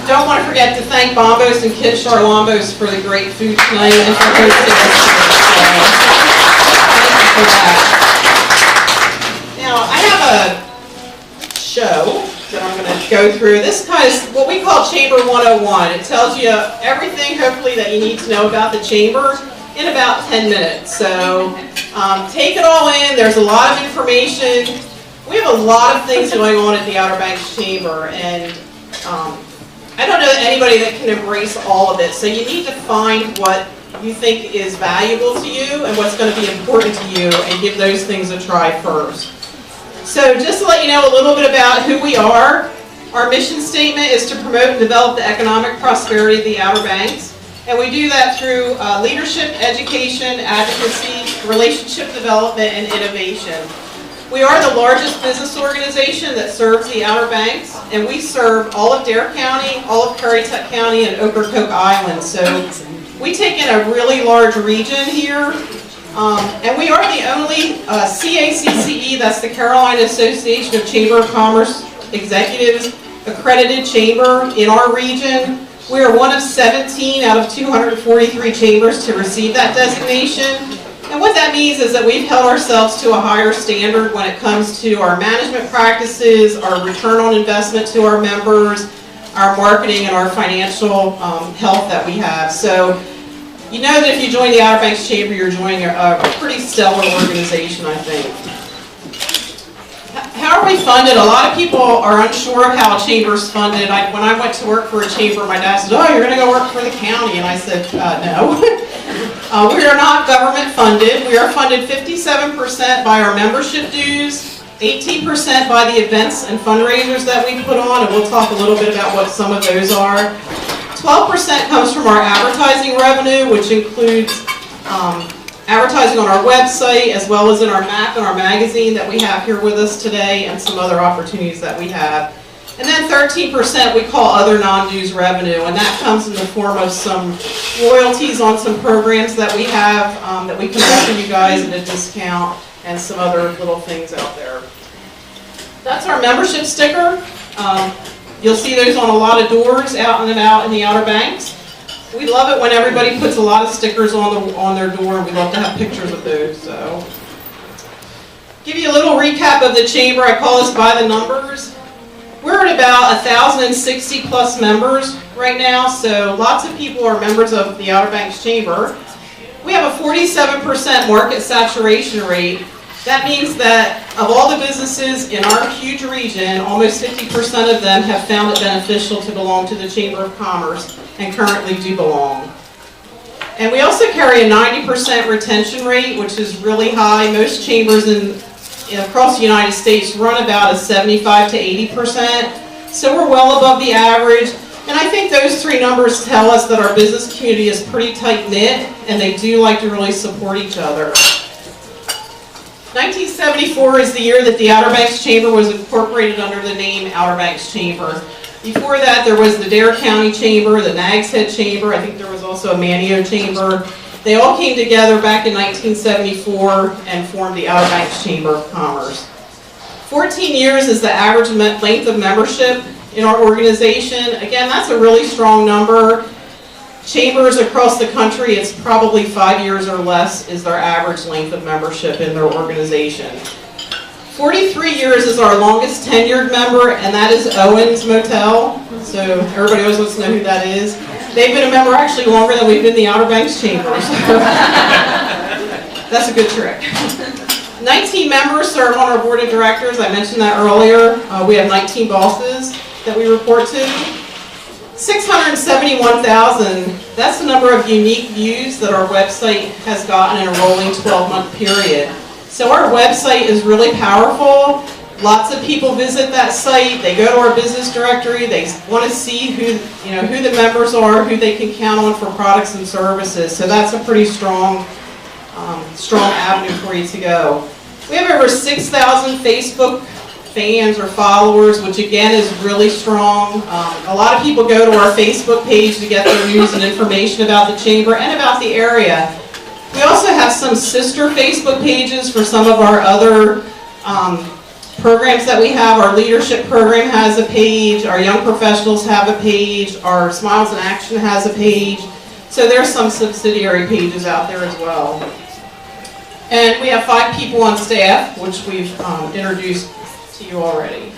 don't want to forget to thank Bombos and Kid Charlambos for the great food tonight and for hosting us. Thank you for that. Now, I have a show that I'm going to go through. This kind of what we call Chamber 101. It tells you everything, hopefully, that you need to know about the Chamber in about 10 minutes. So take it all in. There's a lot of information. We have a lot of things going on at the Outer Banks Chamber, and I don't know anybody that can embrace all of it. So you need to find what you think is valuable to you and what's going to be important to you, and give those things a try first. So just to let you know a little bit about who we are, our mission statement is to promote and develop the economic prosperity of the Outer Banks. And we do that through leadership, education, advocacy, relationship development, and innovation. We are the largest business organization that serves the Outer Banks, and we serve all of Dare County, all of Currituck County, and Ocracoke Island. So we take in a really large region here. And we are the only CACCE, that's the Carolina Association of Chamber of Commerce Executives, accredited chamber in our region. We are one of 17 out of 243 chambers to receive that designation. And what that means is that we've held ourselves to a higher standard when it comes to our management practices, our return on investment to our members, our marketing, and our financial health that we have. So you know that if you join the Outer Banks Chamber, you're joining a pretty stellar organization, I think. How are we funded? A lot of people are unsure of how a chamber is funded. When I went to work for a chamber, my dad said, "Oh, you're going to go work for the county," and I said, "No." We are not government funded. We are funded 57% by our membership dues, 18% by the events and fundraisers that we put on, and we'll talk a little bit about what some of those are. 12% comes from our advertising revenue, which includes advertising on our website, as well as in our map and our magazine that we have here with us today, and some other opportunities that we have. And then 13% we call other non-dues revenue, and that comes in the form of some royalties on some programs that we have that we can offer you guys at a discount, and some other little things out there. That's our membership sticker. You'll see those on a lot of doors out and about in the Outer Banks. We love it when everybody puts a lot of stickers on their door. We love to have pictures of those. So, give you a little recap of the chamber. I call this by the numbers. We're at about 1,060 plus members right now, so lots of people are members of the Outer Banks Chamber. We have a 47% market saturation rate. That means that of all the businesses in our huge region, almost 50% of them have found it beneficial to belong to the Chamber of Commerce and currently do belong. And we also carry a 90% retention rate, which is really high. Most chambers across the United States run about a 75 to 80%. So we're well above the average. And I think those three numbers tell us that our business community is pretty tight-knit, and they do like to really support each other. 1974 is the year that the Outer Banks Chamber was incorporated under the name Outer Banks Chamber. Before that, there was the Dare County Chamber, the Nags Head Chamber. I think there was also a Manio Chamber. They all came together back in 1974 and formed the Outer Banks Chamber of Commerce. 14 years is the average length of membership in our organization. Again, that's a really strong number. Chambers across the country, it's probably 5 years or less is their average length of membership in their organization. 43 years is our longest tenured member, and that is Owens Motel. So everybody always wants to know who that is. They've been a member actually longer than we've been the Outer Banks Chamber. So that's a good trick. 19 members serve on our board of directors. I mentioned that earlier. We have 19 bosses that we report to. 671,000, that's the number of unique views that our website has gotten in a rolling 12-month period. So our website is really powerful. Lots of people visit that site. They go to our business directory. They want to see who the members are, who they can count on for products and services. So that's a pretty strong avenue for you to go. We have over 6,000 Facebook fans or followers, which again is really strong. A lot of people go to our Facebook page to get their news and information about the chamber and about the area. We also have some sister Facebook pages for some of our other programs that we have. Our leadership program has a page, our young professionals have a page, our Smiles in Action has a page. So there's some subsidiary pages out there as well. And we have 5 people on staff, which we've introduced to you already.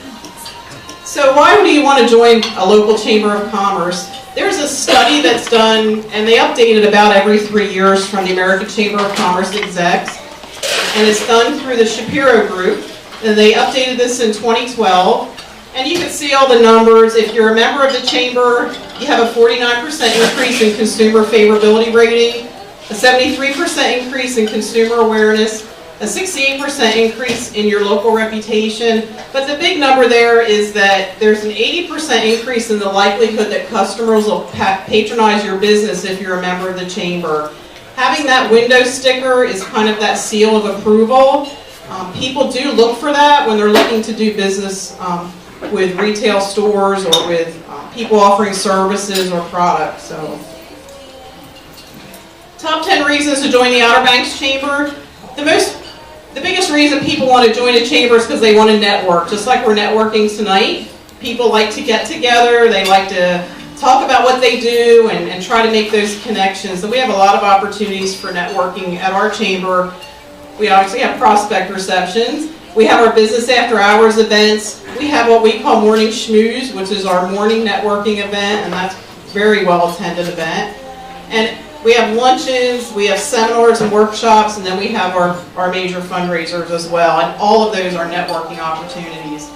So why do you want to join a local chamber of commerce? There's a study that's done, and they update it about every 3 years from the American Chamber of Commerce execs, and it's done through the Shapiro Group, and they updated this in 2012, and you can see all the numbers. If you're a member of the chamber, you have a 49% increase in consumer favorability rating, a 73% increase in consumer awareness, a 68% increase in your local reputation, but the big number there is that there's an 80% increase in the likelihood that customers will patronize your business if you're a member of the chamber. Having that window sticker is kind of that seal of approval. People do look for that when they're looking to do business with retail stores or with people offering services or products. So, top 10 reasons to join the Outer Banks Chamber. The biggest reason people want to join a chamber is because they want to network. Just like we're networking tonight, people like to get together, they like to talk about what they do and try to make those connections. And we have a lot of opportunities for networking at our chamber. We obviously have prospect receptions. We have our business after hours events. We have what we call Morning Schmooze, which is our morning networking event, and that's a very well attended event. And we have lunches, we have seminars and workshops, and then we have our major fundraisers as well, and all of those are networking opportunities.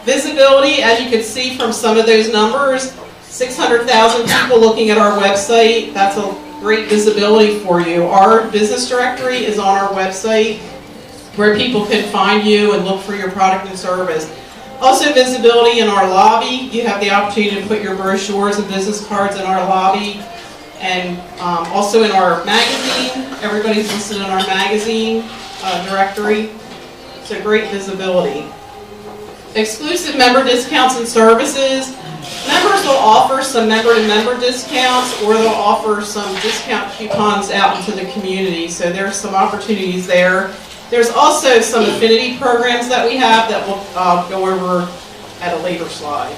Visibility, as you can see from some of those numbers, 600,000 people looking at our website. That's a great visibility for you. Our business directory is on our website where people can find you and look for your product and service. Also visibility in our lobby. You have the opportunity to put your brochures and business cards in our lobby. And also in our magazine, everybody's listed in our magazine directory. So great visibility. Exclusive member discounts and services. Members will offer some member-to-member discounts, or they'll offer some discount coupons out into the community. So there's some opportunities there. There's also some affinity programs that we have that we'll go over at a later slide.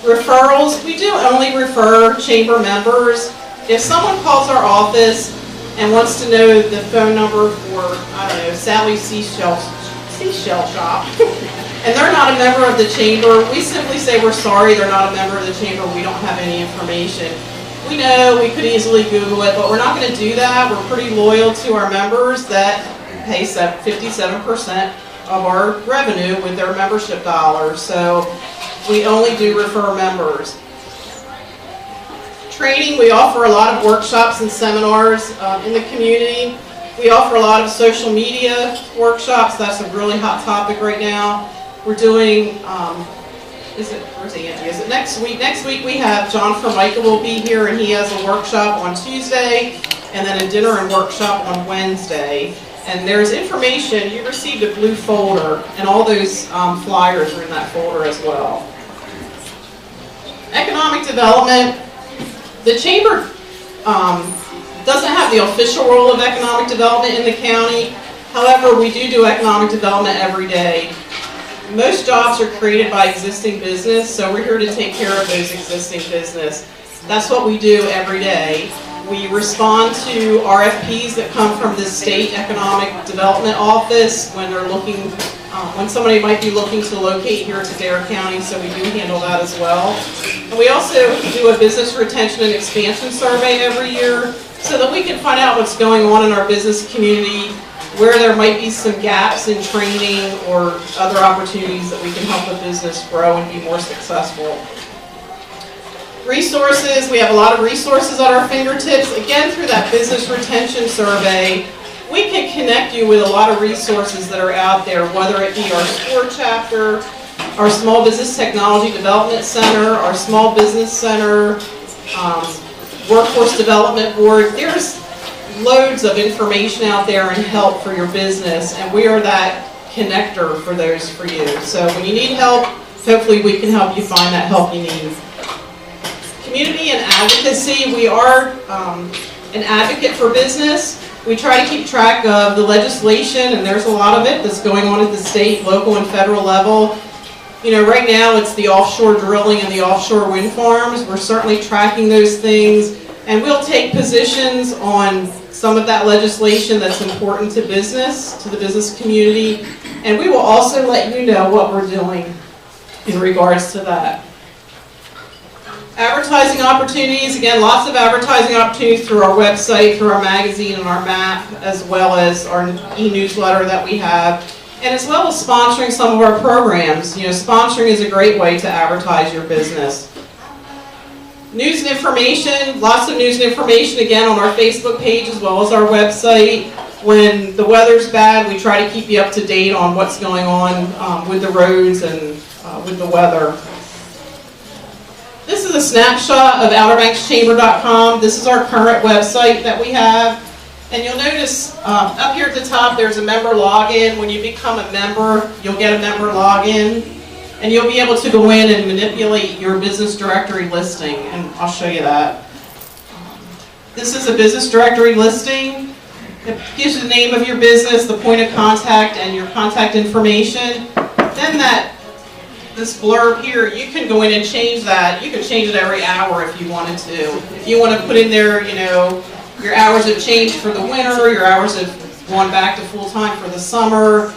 Referrals, we do only refer chamber members. If someone calls our office and wants to know the phone number for, I don't know, Sally's Seashell Shop, and they're not a member of the chamber, we simply say we're sorry, they're not a member of the chamber, we don't have any information. We know we could easily Google it, but we're not going to do that. We're pretty loyal to our members that pay 57% of our revenue with their membership dollars. So we only do refer members. Training, we offer a lot of workshops and seminars in the community. We offer a lot of social media workshops. That's a really hot topic right now. We're doing, where's Angie? Is it next week? Next week we have John Formica will be here, and he has a workshop on Tuesday, and then a dinner and workshop on Wednesday. And there's information, you received a blue folder, and all those flyers are in that folder as well. Economic development. The chamber doesn't have the official role of economic development in the county. However, we do economic development every day. Most jobs are created by existing business, so we're here to take care of those existing business. That's what we do every day. We respond to RFPs that come from the state economic development office when they're looking, when somebody might be looking to locate here to Dare County, so we do handle that as well. And we also do a business retention and expansion survey every year so that we can find out what's going on in our business community, where there might be some gaps in training or other opportunities that we can help a business grow and be more successful. Resources, we have a lot of resources at our fingertips. Again, through that business retention survey, we can connect you with a lot of resources that are out there, whether it be our SCORE chapter, our Small Business Technology Development Center, our Small Business Center, Workforce Development Board. There's loads of information out there and help for your business, and we are that connector for those for you. So when you need help, hopefully we can help you find that help you need. Community and advocacy, we are an advocate for business. We try to keep track of the legislation, and there's a lot of it that's going on at the state, local, and federal level. You know, right now it's the offshore drilling and the offshore wind farms. We're certainly tracking those things, and we'll take positions on some of that legislation that's important to business, to the business community, and we will also let you know what we're doing in regards to that. Advertising opportunities, again, lots of advertising opportunities through our website, through our magazine and our map, as well as our e-newsletter that we have, and as well as sponsoring some of our programs. You know, sponsoring is a great way to advertise your business. News and information, lots of news and information, again, on our Facebook page as well as our website. When the weather's bad, we try to keep you up to date on what's going on with the roads and with the weather. This is a snapshot of OuterBanksChamber.com. This is our current website that we have. And you'll notice up here at the top there's a member login. When you become a member, you'll get a member login. And you'll be able to go in and manipulate your business directory listing. And I'll show you that. This is a business directory listing. It gives you the name of your business, the point of contact, and your contact information. Then this blurb here, you can go in and change that. You can change it every hour if you wanted to. If you want to put in there, you know, your hours have changed for the winter, your hours have gone back to full-time for the summer,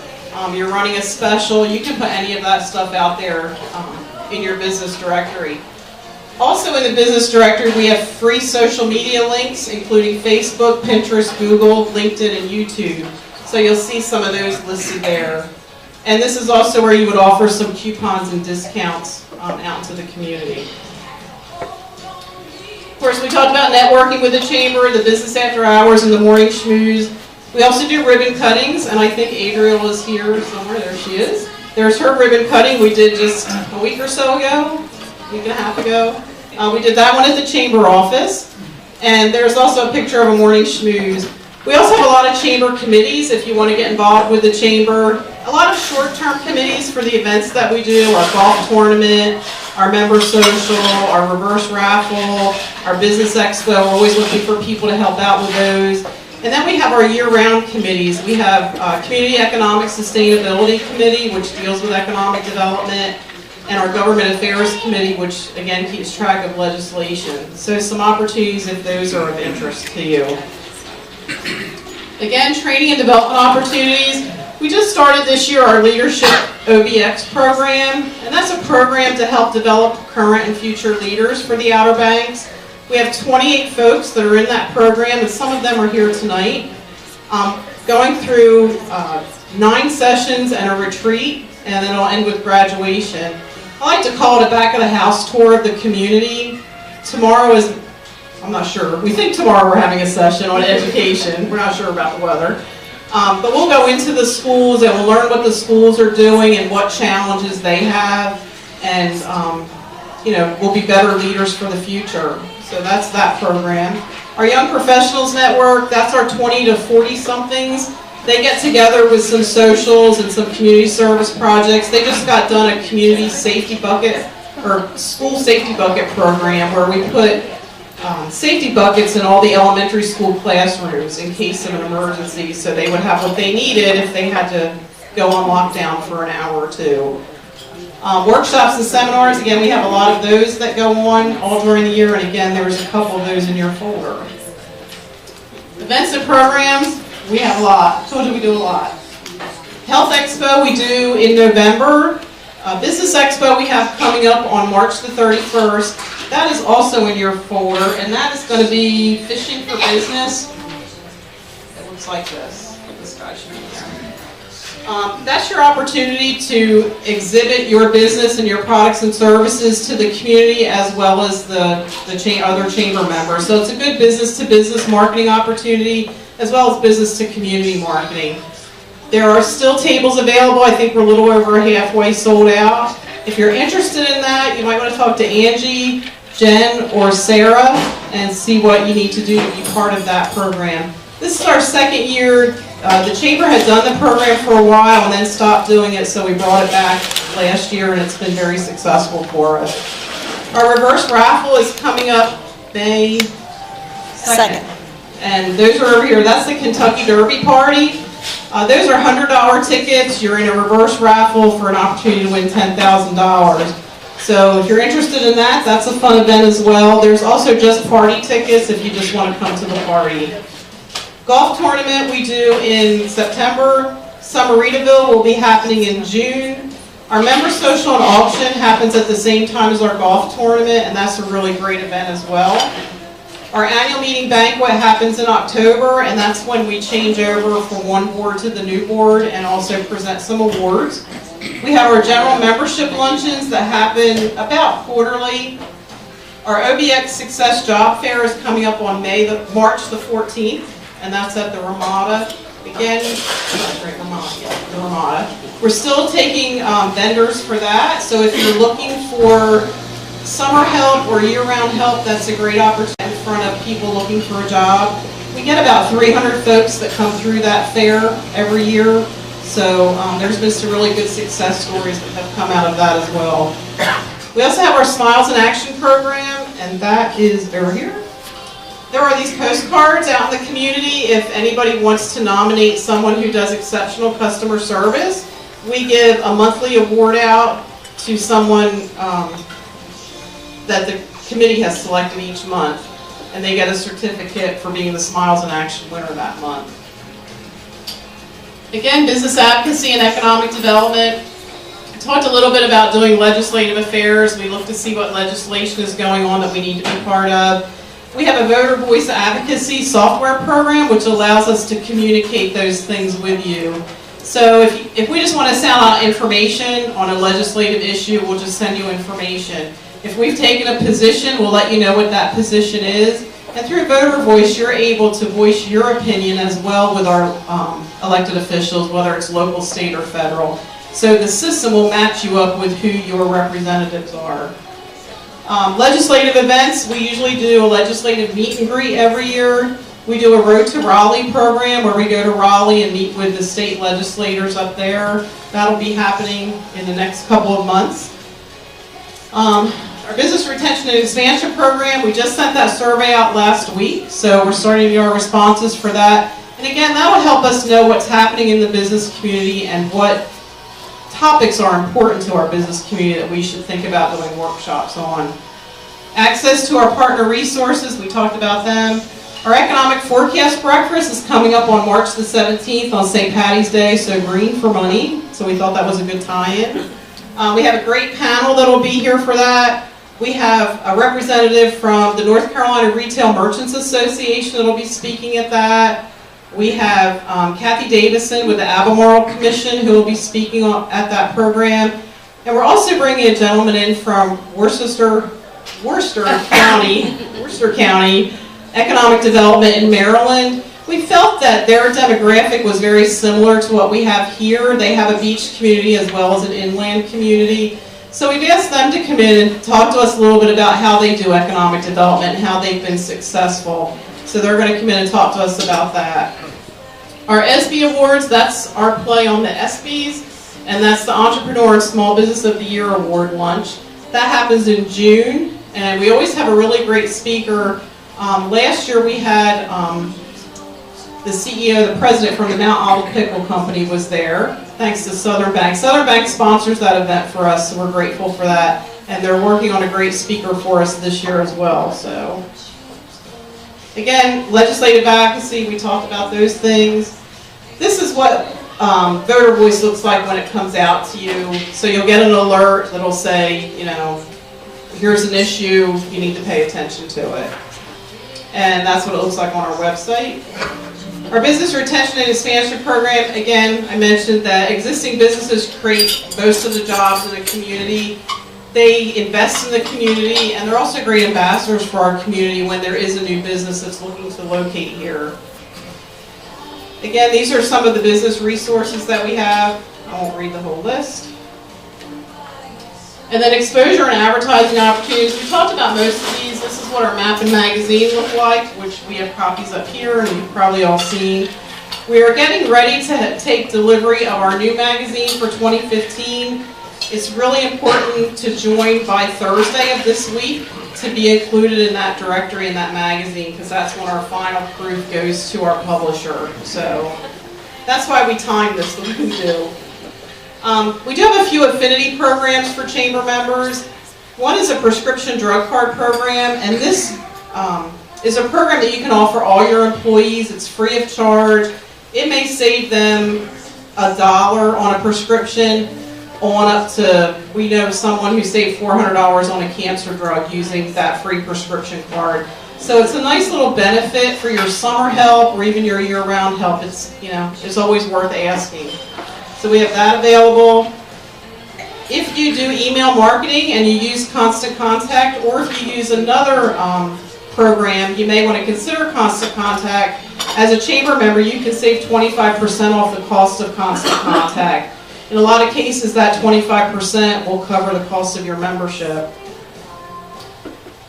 you're running a special, you can put any of that stuff out there in your business directory. Also in the business directory, we have free social media links, including Facebook, Pinterest, Google, LinkedIn, and YouTube. So you'll see some of those listed there. And this is also where you would offer some coupons and discounts out to the community. Of course, we talked about networking with the chamber, the business after hours, and the morning schmooze. We also do ribbon cuttings, and I think Adriel is here somewhere. There she is. There's her ribbon cutting we did just a week or so ago, a week and a half ago. We did that one at the chamber office. And there's also a picture of a morning schmooze. We also have a lot of chamber committees if you want to get involved with the chamber. A lot of short-term committees for the events that we do, our golf tournament, our member social, our reverse raffle, our business expo. We're always looking for people to help out with those. And then we have our year-round committees. We have Community Economic Sustainability Committee, which deals with economic development, and our Government Affairs Committee, which again keeps track of legislation. So some opportunities if those are of interest to you. Again, training and development opportunities. We just started this year our Leadership OBX program, and that's a program to help develop current and future leaders for the Outer Banks. We have 28 folks that are in that program, and some of them are here tonight, going through 9 sessions and a retreat, and then it'll end with graduation. I like to call it a back of the house tour of the community. Tomorrow is, I'm not sure, we think tomorrow we're having a session on education. We're not sure about the weather. But we'll go into the schools and we'll learn what the schools are doing and what challenges they have, and you know, we'll be better leaders for the future. So that's that program. Our Young Professionals Network, that's our 20 to 40 somethings. They get together with some socials and some community service projects. They just got done a community safety bucket or school safety bucket program where we put safety buckets in all the elementary school classrooms in case of an emergency, so they would have what they needed if they had to go on lockdown for an hour or two. Workshops and seminars, again, we have a lot of those that go on all during the year, and again, there's a couple of those in your folder. Events and programs, we have a lot. I told you we do a lot. Health Expo we do in November. Business Expo we have coming up on March the 31st. That is also in your folder, and that is going to be Fishing for Business. It looks like this. This guy should be there. That's your opportunity to exhibit your business and your products and services to the community as well as the other chamber members. So it's a good business-to-business marketing opportunity as well as business-to-community marketing. There are still tables available. I think we're a little over halfway sold out. If you're interested in that, you might want to talk to Angie, Jen, or Sarah and see what you need to do to be part of that program. This is our second year. The Chamber had done the program for a while and then stopped doing it, so we brought it back last year and it's been very successful for us. Our reverse raffle is coming up May 2nd. And those are over here. That's the Kentucky Derby Party. Those are $100 tickets. You're in a reverse raffle for an opportunity to win $10,000. So if you're interested in that, that's a fun event as well. There's also just party tickets if you just want to come to the party. Golf tournament we do in September. Summeritaville will be happening in June. Our member social and auction happens at the same time as our golf tournament, and that's a really great event as well. Our annual meeting banquet happens in October, and that's when we change over from one board to the new board and also present some awards. We have our general membership luncheons that happen about quarterly. Our OBX Success Job Fair is coming up on March the 14th, and that's at the Ramada. Again, the Ramada. We're still taking vendors for that, so if you're looking for summer help or year-round help, that's a great opportunity in front of people looking for a job. We get about 300 folks that come through that fair every year, so there's been some really good success stories that have come out of that as well. We also have our Smiles in Action program, and that is over here. There are these postcards out in the community if anybody wants to nominate someone who does exceptional customer service. We give a monthly award out to someone that the committee has selected each month, and they get a certificate for being the Smiles in Action winner that month. Again, business advocacy and economic development. I talked a little bit about doing legislative affairs. We look to see what legislation is going on that we need to be part of. We have a voter voice advocacy software program which allows us to communicate those things with you. So if we just want to sound out information on a legislative issue, we'll just send you information. If we've taken a position, we'll let you know what that position is. And through voter voice, you're able to voice your opinion as well with our elected officials, whether it's local, state, or federal. So the system will match you up with who your representatives are. Legislative events, we usually do a legislative meet and greet every year. We do a Road to Raleigh program where we go to Raleigh and meet with the state legislators up there. That'll be happening in the next couple of months. Our Business Retention and Expansion program, we just sent that survey out last week, so we're starting to do our responses for that. And again, that will help us know what's happening in the business community and what topics are important to our business community that we should think about doing workshops on. Access to our partner resources, we talked about them. Our Economic Forecast Breakfast is coming up on March the 17th on St. Patty's Day, so green for money, so we thought that was a good tie-in. We have a great panel that will be here for that. We have a representative from the North Carolina Retail Merchants Association that will be speaking at that. We have Kathy Davison with the Albemarle Commission who will be speaking at that program. And we're also bringing a gentleman in from Worcester County Economic Development in Maryland. We felt that their demographic was very similar to what we have here. They have a beach community as well as an inland community. So we've asked them to come in and talk to us a little bit about how they do economic development and how they've been successful. So they're going to come in and talk to us about that. Our ESPY Awards, that's our play on the ESPYs, and that's the Entrepreneur and Small Business of the Year Award lunch. That happens in June, and we always have a really great speaker. Last year we had the CEO, the president from the Mount Olive Pickle Company was there, thanks to Southern Bank. Southern Bank sponsors that event for us, so we're grateful for that. And they're working on a great speaker for us this year as well. So, again, legislative advocacy, we talked about those things. This is what voter voice looks like when it comes out to you. So you'll get an alert that'll say, you know, here's an issue, you need to pay attention to it. And that's what it looks like on our website. Our Business Retention and Expansion program, again, I mentioned that existing businesses create most of the jobs in the community. They invest in the community, and they're also great ambassadors for our community when there is a new business that's looking to locate here. Again, these are some of the business resources that we have. I won't read the whole list. And then exposure and advertising opportunities. We talked about most of these. This is what our map and magazine look like, which we have copies up here, and you've probably all seen. We are getting ready to take delivery of our new magazine for 2015. It's really important to join by Thursday of this week to be included in that directory in that magazine, because that's when our final proof goes to our publisher. So that's why we time this the way we do. We do have a few affinity programs for chamber members. One is a prescription drug card program, and this is a program that you can offer all your employees. It's free of charge. It may save them $1 on a prescription, on up to, we know someone who saved $400 on a cancer drug using that free prescription card. So it's a nice little benefit for your summer help or even your year-round help. It's, you know, it's always worth asking. So we have that available. If you do email marketing and you use Constant Contact, or if you use another program, you may want to consider Constant Contact. As a chamber member, you can save 25% off the cost of Constant Contact. In a lot of cases, that 25% will cover the cost of your membership.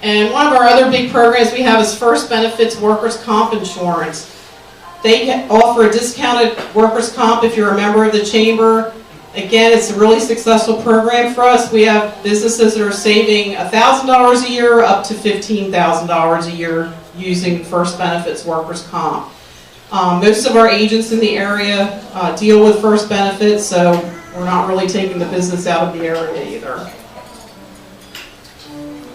And one of our other big programs we have is First Benefits Workers' Comp Insurance. They offer a discounted workers' comp if you're a member of the chamber. Again, it's a really successful program for us. We have businesses that are saving $1,000 a year up to $15,000 a year using First Benefits Workers' Comp. Most of our agents in the area deal with First Benefits, so we're not really taking the business out of the area either.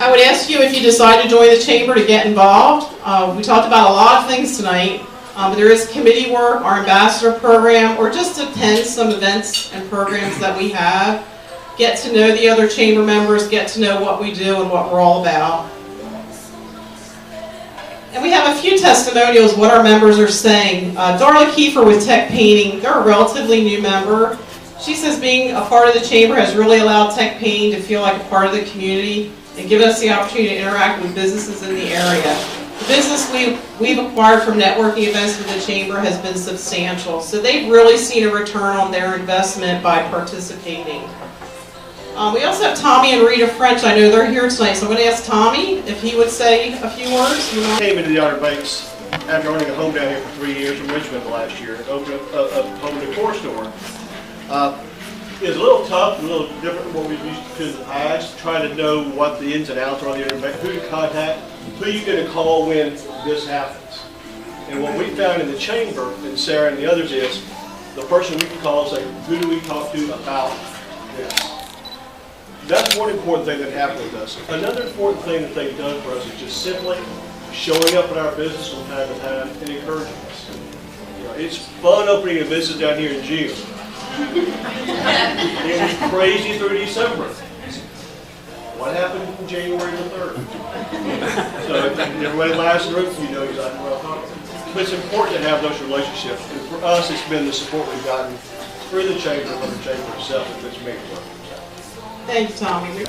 I would ask you, if you decide to join the chamber, to get involved. We talked about a lot of things tonight. There is committee work, our ambassador program, or just attend some events and programs that we have. Get to know the other chamber members, get to know what we do and what we're all about. And we have a few testimonials, what our members are saying. Darla Kiefer with Tech Painting, they're a relatively new member. She says being a part of the chamber has really allowed Tech Painting to feel like a part of the community and given us the opportunity to interact with businesses in the area. The business we've acquired from networking events with the chamber has been substantial, so they've really seen a return on their investment by participating. We also have Tommy and Rita French. I know they're here tonight, so I'm going to ask Tommy if he would say a few words. I came into the Outer Banks after owning a home down here for 3 years in Richmond last year and opened a home decor store. It was a little tough, a little different than what we've used to in the past, trying to know what the ins and outs are on the internet, who to contact, who you're going to call when this happens. And what we found in the chamber, and Sarah and the others, is the person we can call and say, who do we talk to about this? That's one important thing that happened with us. Another important thing that they've done for us is just simply showing up at our business from time to time and encouraging us. You know, it's fun opening a business down here in June. It was crazy through December. What happened from January the 3rd? So if everybody laughs in the room, you know exactly what I'm talking about. But it's important to have those relationships. And for us, it's been the support we've gotten through the chamber, from the chamber itself, that's made it work. Thank you, Tommy.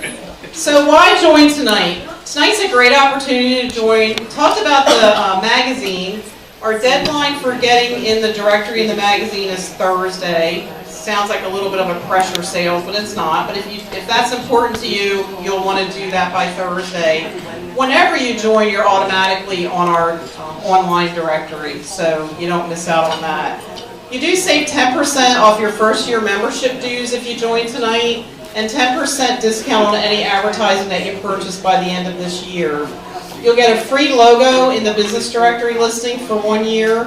So why join tonight? Tonight's a great opportunity to join. We talked about the magazine. Our deadline for getting in the directory in the magazine is Thursday. Sounds like a little bit of a pressure sale, but it's not. But if that's important to you, you'll want to do that by Thursday. Whenever you join, you're automatically on our online directory, so you don't miss out on that. You do save 10% off your first year membership dues if you join tonight, and 10% discount on any advertising that you purchase by the end of this year. You'll get a free logo in the business directory listing for 1 year.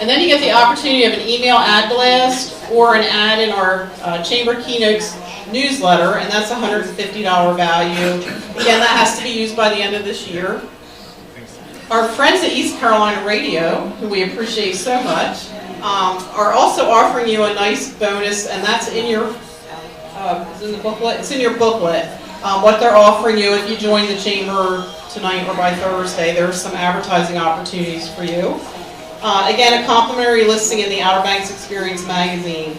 And then you get the opportunity of an email ad blast or an ad in our Chamber Keynotes newsletter, and that's a $150 value. Again, that has to be used by the end of this year. Our friends at East Carolina Radio, who we appreciate so much, are also offering you a nice bonus, and that's in your it's in the booklet. It's in your booklet. What they're offering you if you join the chamber tonight or by Thursday. There's some advertising opportunities for you. Again, a complimentary listing in the Outer Banks Experience magazine.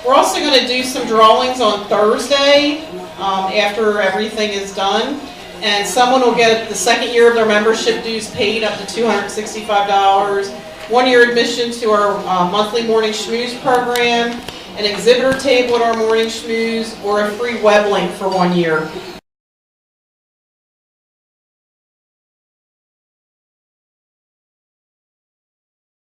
We're also going to do some drawings on Thursday after everything is done. And someone will get the second year of their membership dues paid up to $265, 1 year admission to our monthly morning schmooze program, an exhibitor table at our morning schmooze, or a free web link for 1 year.